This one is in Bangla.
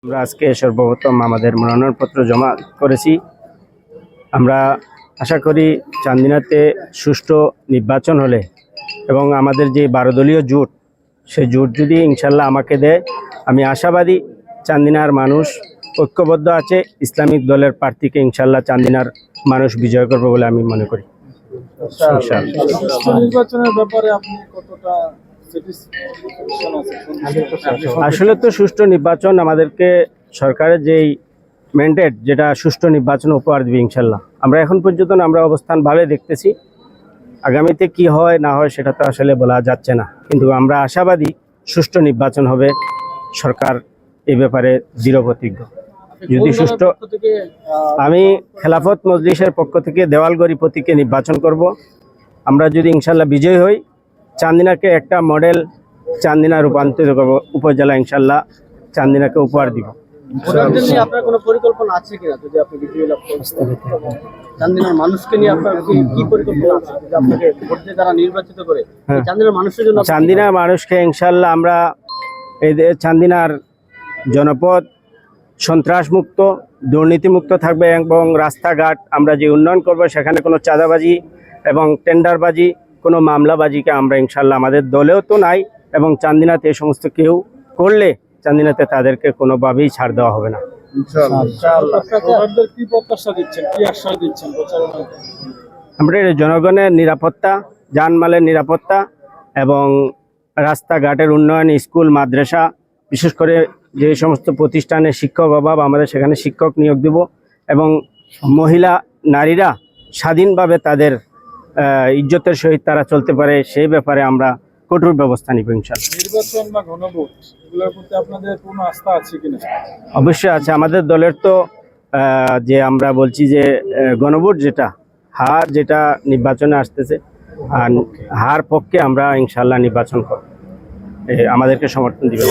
আমরা আজকে সর্বপ্রথম আমাদের মনোনয়নপত্র জমা করেছি। আমরা আশা করি চান্দিনাতে সুষ্ঠু নির্বাচন হলে এবং আমাদের যে 12 দলীয় জোট, সেই জোট যদি ইনশাল্লাহ আমাকে দেয়, আমি আশাবাদী চান্দিনার মানুষ ঐক্যবদ্ধ আছে। ইসলামিক দলের প্রার্থীকে ইনশাল্লাহ চান্দিনার মানুষ বিজয় করবে বলে আমি মনে করি। নির্বাচনের ব্যাপারে আপনি কতটা আসলে তো সুষ্ঠু নির্বাচন আমাদেরকে সরকারের যেই ম্যান্ডেট, যেটা সুষ্ঠু নির্বাচন উপহার দিবে ইনশাল্লাহ। আমরা এখন পর্যন্ত আমরা অবস্থান ভালো দেখতেছি। আগামীতে কি হয় না হয় সেটা তো আসলে বলা যাচ্ছে না, কিন্তু আমরা আশাবাদী সুষ্ঠু নির্বাচন হবে। সরকার এই ব্যাপারে দৃঢ় প্রতিজ্ঞ। যদি সুষ্ঠু, আমি খেলাফত মজলিসের পক্ষ থেকে দেওয়ালগড়ি প্রতীকে নির্বাচন করব। আমরা যদি ইনশাল্লাহ বিজয়ী হই, চান্দিনাকে একটা মডেল চান্দিনা রূপান্তরিত করব, উপজেলা ইনশাল্লাহ চান্দিনাকে উপহার দিব। আপনার কোনো পরিকল্পনা আছে কিনা যদি আপনি বিজয়ী লাভ করেন? চান্দিনার মানুষকে নিয়ে আপনার কি পরিকল্পনা আছে যদি আপনাকে ভোট দিয়ে যারা নির্বাচিত করে চান্দিনার মানুষের জন্য? চান্দিনার মানুষকে ইনশাল্লাহ আমরা এই চান্দিনার জনপদ সন্ত্রাসমুক্ত, দুর্নীতিমুক্ত থাকবে এবং রাস্তাঘাট আমরা যে উন্নয়ন করব সেখানে কোনো চাঁদাবাজি এবং টেন্ডারবাজি, কোনো মামলাবাজিকে আমরা ইনশাল্লাহ, আমাদের দলেও তো নাই এবং চান্দিনাতে এই সমস্ত কেউ করলে চান্দিনাতে তাদেরকে কোনোভাবেই ছাড় দেওয়া হবে না। আমরা জনগণের নিরাপত্তা, জানমালের নিরাপত্তা এবং রাস্তাঘাটের উন্নয়ন, স্কুল মাদ্রাসা, বিশেষ করে যে সমস্ত প্রতিষ্ঠানে শিক্ষক অভাব, আমাদের সেখানে শিক্ষক নিয়োগ দেব এবং মহিলা নারীরা স্বাধীনভাবে তাদের ইজ্জতের সহিত তারা চলতে পারে, সেই ব্যাপারে আমরা কঠোর ব্যবস্থা নিব ইনশাআল্লাহ। নির্বাচন বা গণভোট, এগুলোর প্রতি আপনাদের কোনো আস্থা আছে কিনা? অবশ্যই আছে। আমাদের দলের তো যে আমরা বলছি যে গণভোট যেটা হার, যেটা নির্বাচনে আসতেছে, আর হার পক্ষে আমরা ইনশাআল্লাহ নির্বাচন করব, আমাদেরকে সমর্থন দিবে।